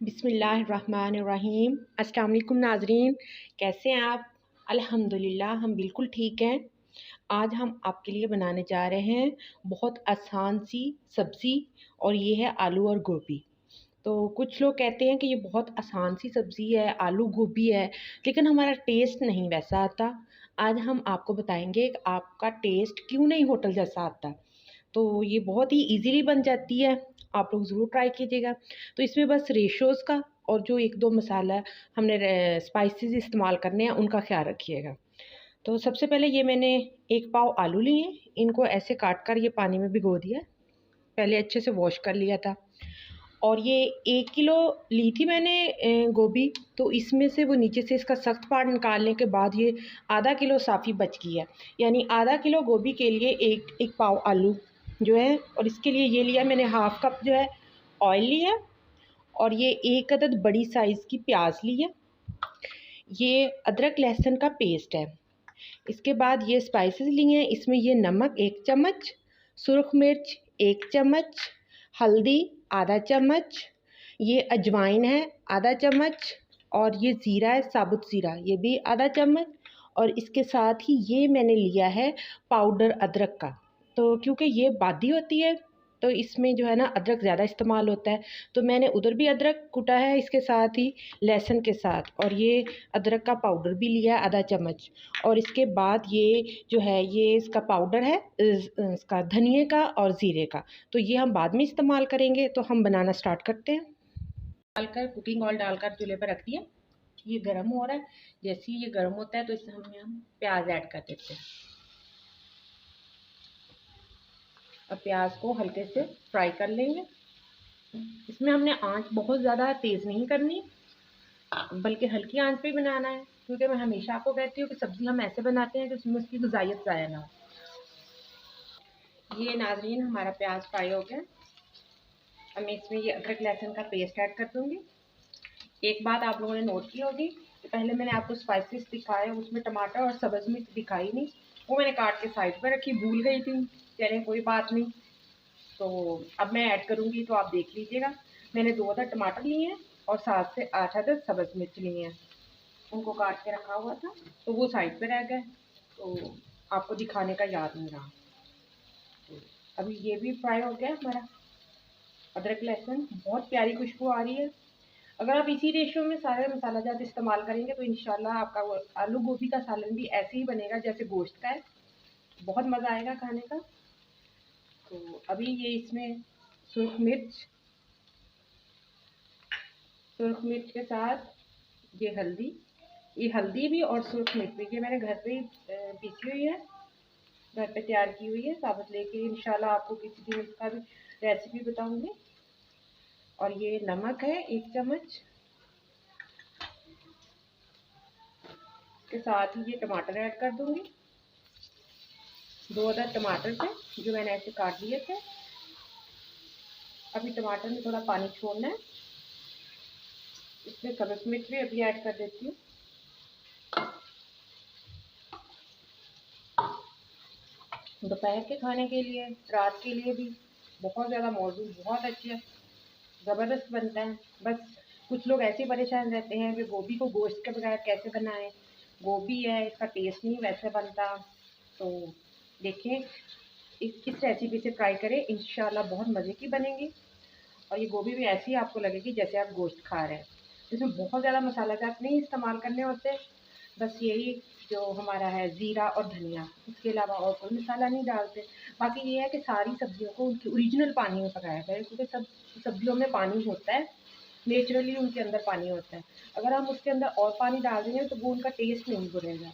बिस्मिल्लाहिर्रहमानिर्रहीम। अस्सलाम वालेकुम नाज़रीन, कैसे हैं आप? अल्हम्दुलिल्लाह हम बिल्कुल ठीक हैं। आज हम आपके लिए बनाने जा रहे हैं बहुत आसान सी सब्ज़ी, और ये है आलू और गोभी। तो कुछ लोग कहते हैं कि ये बहुत आसान सी सब्ज़ी है, आलू गोभी है, लेकिन हमारा टेस्ट नहीं वैसा आता। आज हम आपको बताएंगे कि आपका टेस्ट क्यों नहीं होटल जैसा आता। तो ये बहुत ही ईज़िली बन जाती है, आप लोग ज़रूर ट्राई कीजिएगा। तो इसमें बस रेशोज़ का और जो 1-2 मसाला हमने स्पाइसेस इस्तेमाल करने हैं, उनका ख़्याल रखिएगा। तो सबसे पहले ये मैंने 1 पाव आलू लिए, इनको ऐसे काट कर ये पानी में भिगो दिया, पहले अच्छे से वॉश कर लिया था। और ये 1 किलो ली थी मैंने गोभी, तो इसमें से वो नीचे से इसका सख्त पार्ट निकालने के बाद ये आधा किलो साफ़ी बच गई है। यानी आधा किलो गोभी के लिए 1 पाव आलू जो है, और इसके लिए ये लिया मैंने हाफ़ कप जो है ऑयल लिया, और ये 1 अदद बड़ी साइज़ की प्याज ली है। ये अदरक लहसुन का पेस्ट है। इसके बाद ये स्पाइसेस लिए हैं, इसमें ये नमक 1 चम्मच, सुरख मिर्च 1 चम्मच, हल्दी आधा चम्मच, ये अजवाइन है आधा चम्मच, और ये ज़ीरा है साबुत ज़ीरा, ये भी आधा चम्मच। और इसके साथ ही ये मैंने लिया है पाउडर अदरक का। तो क्योंकि ये बादी होती है, तो इसमें जो है ना अदरक ज़्यादा इस्तेमाल होता है, तो मैंने उधर भी अदरक कूटा है इसके साथ ही लहसुन के साथ, और ये अदरक का पाउडर भी लिया है आधा चम्मच। और इसके बाद ये जो है ये इसका पाउडर है इसका धनिए का और ज़ीरे का, तो ये हम बाद में इस्तेमाल करेंगे। तो हम बनाना स्टार्ट करते हैं। डालकर कुकिंग ऑयल डालकर चूल्हे पर रख दिया, ये गर्म हो रहा है। जैसे ही ये गर्म होता है तो इसमें हम प्याज ऐड कर देते हैं। अब प्याज को हल्के से फ्राई कर लेंगे। इसमें हमने आंच बहुत ज़्यादा तेज़ नहीं करनी, बल्कि हल्की आंच पे बनाना है, क्योंकि मैं हमेशा आपको कहती हूँ कि सब्ज़ी हम ऐसे बनाते हैं कि उसमें उसकी ग़िज़ाइयत ज़ाया ना हो। ये नाज़रीन हमारा प्याज फ्राई हो गया। अब मैं इसमें ये अदरक लहसुन का पेस्ट ऐड कर दूँगी। एक बात आप लोगों ने नोट की होगी कि पहले मैंने आपको स्पाइसेस दिखाए, उसमें टमाटर और सब्ज़ मिर्च दिखाई नहीं, वो मैंने काट के साइड पर रखी, भूल गई थी। चलें कोई बात नहीं, तो अब मैं ऐड करूँगी, तो आप देख लीजिएगा। मैंने 2 अदद टमाटर लिए हैं और 7 से 8 अदद सब्ज़ मिर्च लिए हैं, उनको काट के रखा हुआ था, तो वो साइड पे रह गए, तो आपको दिखाने का याद नहीं रहा। तो अभी ये भी फ्राई हो गया हमारा अदरक लहसुन, बहुत प्यारी खुशबू आ रही है। अगर आप इसी रेशो में सारे मसाला जात इस्तेमाल करेंगे तो इंशाल्लाह आपका वो आलू गोभी का सालन भी ऐसे ही बनेगा जैसे गोश्त का है, बहुत मज़ा आएगा खाने का। तो अभी ये इसमें सुरख मिर्च के साथ ये हल्दी भी और सुरख मिर्च भी ये मैंने घर पे ही पीसी हुई है, घर पे तैयार की हुई है साबुत लेके। इंशाल्लाह आपको किसी दिन इसका भी रेसिपी बताऊंगी। और ये नमक है 1 चम्मच, के साथ ही ये टमाटर ऐड कर दूंगी। 2 अदद टमाटर थे जो मैंने ऐसे काट दिए थे। अभी टमाटर में थोड़ा पानी छोड़ना है, इसमें सब्ज़ मिर्च भी अभी ऐड कर देती हूँ। दोपहर के खाने के लिए, रात के लिए भी बहुत ज़्यादा मौजूद, बहुत अच्छे ज़बरदस्त बनता है। बस कुछ लोग ऐसे परेशान रहते हैं कि गोभी को गोश्त के बगैर कैसे बनाएं, गोभी है इसका टेस्ट नहीं वैसे बनता। तो देखें, इस रेसिपी से ट्राई करें, इंशाल्लाह बहुत मज़े की बनेगी। और ये गोभी भी ऐसी आपको लगेगी जैसे आप गोश्त खा रहे हैं। इसमें बहुत ज़्यादा मसाला जात नहीं इस्तेमाल करने होते, बस यही जो हमारा है ज़ीरा और धनिया, इसके अलावा और कोई मसाला नहीं डालते। बाकी ये है कि सारी सब्जियों को उनकी ओरिजिनल पानी में पकाया करें, क्योंकि सब सब्जियों में पानी होता है, नेचुरली उनके अंदर पानी होता है। अगर हम उसके अंदर और पानी डाल देंगे तो वो उनका टेस्ट नहीं बढ़ेगा।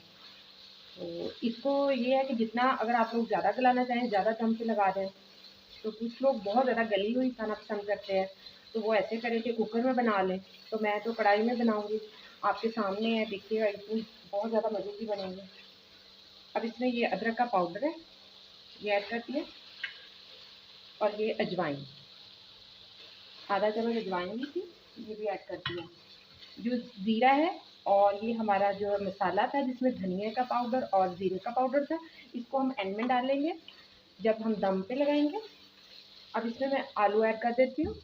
तो इसको ये है कि जितना अगर आप लोग ज़्यादा गलाना चाहें, ज़्यादा दम पे लगा दें। तो कुछ लोग बहुत ज़्यादा गली हुई खाना पसंद करते हैं, तो वो ऐसे करें कि कुकर में बना लें। तो मैं तो कढ़ाई में बनाऊँगी, आपके सामने है, देखिएगा इतनी बहुत ज़्यादा मज़े की बनेंगी। अब इसमें ये अदरक का पाउडर है, ये ऐड कर दिया, और ये अजवाइन, आधा चम्मच अजवाइन भी थी, ये भी ऐड कर दिया। जो ज़ीरा है और ये हमारा जो मसाला था जिसमें धनिया का पाउडर और ज़ीरे का पाउडर था, इसको हम एंड में डालेंगे जब हम दम पे लगाएंगे। अब इसमें मैं आलू ऐड कर देती हूँ।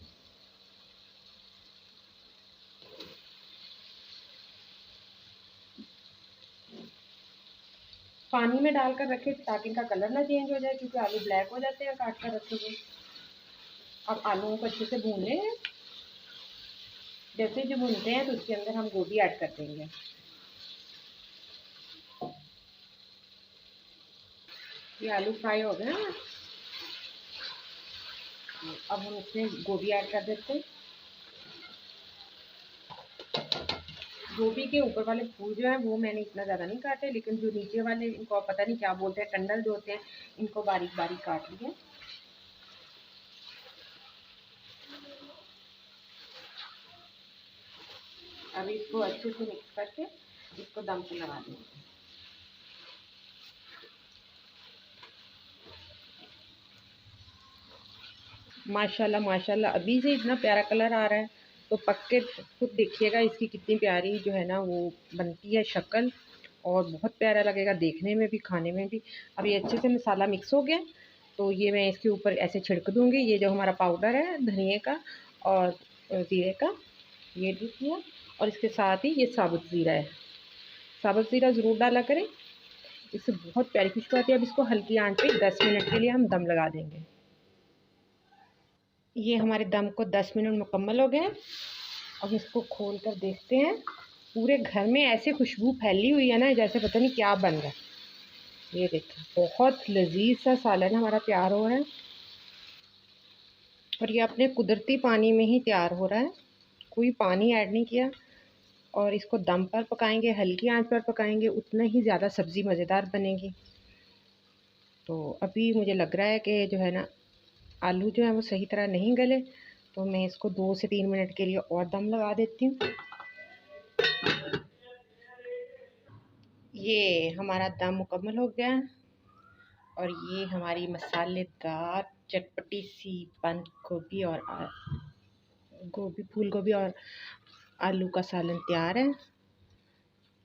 पानी में डालकर रखे ताकि इनका कलर ना चेंज हो जाए, क्योंकि आलू ब्लैक हो जाते हैं काट कर रखे हुए। अब आलूओं को अच्छे से भून लें। जैसे जो भूनते हैं तो उसके अंदर हम गोभी ऐड कर देंगे। ये आलू फ्राई हो गए हैं। अब हम इसमें गोभी ऐड कर देते हैं। गोभी के ऊपर वाले फूल जो हैं वो मैंने इतना ज़्यादा नहीं काटे, लेकिन जो नीचे वाले, इनको पता नहीं क्या बोलते हैं, टंडल जो होते हैं, इनको बारीक बारीक काट लिए। अब इसको अच्छे से मिक्स करके इसको दम पे लगा देंगे। माशाल्लाह माशाल्लाह, अभी से इतना प्यारा कलर आ रहा है, तो पक्के खुद देखिएगा इसकी कितनी प्यारी जो है ना वो बनती है शक्ल, और बहुत प्यारा लगेगा देखने में भी, खाने में भी। अब ये अच्छे से मसाला मिक्स हो गया, तो ये मैं इसके ऊपर ऐसे छिड़क दूँगी। ये जो हमारा पाउडर है धनिए का और ज़ीरे का, ये भी किया, और इसके साथ ही ये साबुत ज़ीरा है। साबुत ज़ीरा ज़रूर डाला करें, इससे बहुत प्यारी खुशबू आती है। अब इसको हल्की आंच पे 10 मिनट के लिए हम दम लगा देंगे। ये हमारे दम को 10 मिनट मुकम्मल हो गए। अब इसको खोल कर देखते हैं। पूरे घर में ऐसे खुशबू फैली हुई है ना, जैसे पता नहीं क्या बन रहा है। ये देखिए, बहुत लजीज सा सालन हमारा तैयार हो रहा है, और ये अपने कुदरती पानी में ही तैयार हो रहा है, कोई पानी ऐड नहीं किया। और इसको दम पर पकाएंगे, हल्की आंच पर पकाएंगे, उतना ही ज़्यादा सब्ज़ी मज़ेदार बनेगी। तो अभी मुझे लग रहा है कि जो है ना आलू जो है वो सही तरह नहीं गले, तो मैं इसको 2 से 3 मिनट के लिए और दम लगा देती हूँ। ये हमारा दम मुकम्मल हो गया है, और ये हमारी मसालेदार चटपटी सी बंद गोभी और फूल गोभी और आलू का सालन तैयार है।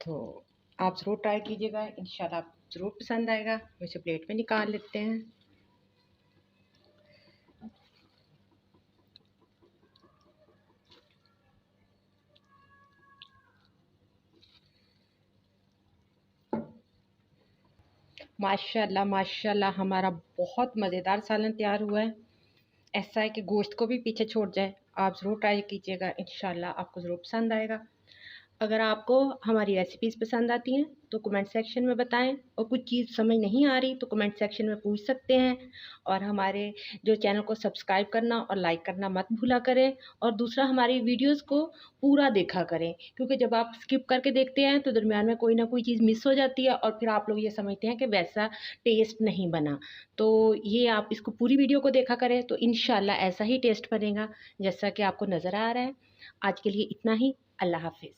तो आप ज़रूर ट्राई कीजिएगा, इंशाल्लाह आप ज़रूर पसंद आएगा। इसे प्लेट में निकाल लेते हैं। माशाल्लाह माशाल्लाह, हमारा बहुत मज़ेदार सालन तैयार हुआ है। ऐसा है कि गोश्त को भी पीछे छोड़ जाए। आप ज़रूर ट्राई कीजिएगा, इंशाल्लाह आपको ज़रूर पसंद आएगा। अगर आपको हमारी रेसिपीज़ पसंद आती हैं तो कमेंट सेक्शन में बताएं, और कुछ चीज़ समझ नहीं आ रही तो कमेंट सेक्शन में पूछ सकते हैं। और हमारे जो चैनल को सब्सक्राइब करना और लाइक करना मत भूला करें। और दूसरा, हमारी वीडियोस को पूरा देखा करें, क्योंकि जब आप स्किप करके देखते हैं तो दरमियान में कोई ना कोई चीज़ मिस हो जाती है, और फिर आप लोग ये समझते हैं कि वैसा टेस्ट नहीं बना। तो ये आप इसको पूरी वीडियो को देखा करें, तो इंशाल्लाह ऐसा ही टेस्ट बनेगा जैसा कि आपको नज़र आ रहा है। आज के लिए इतना ही। अल्लाह हाफिज़।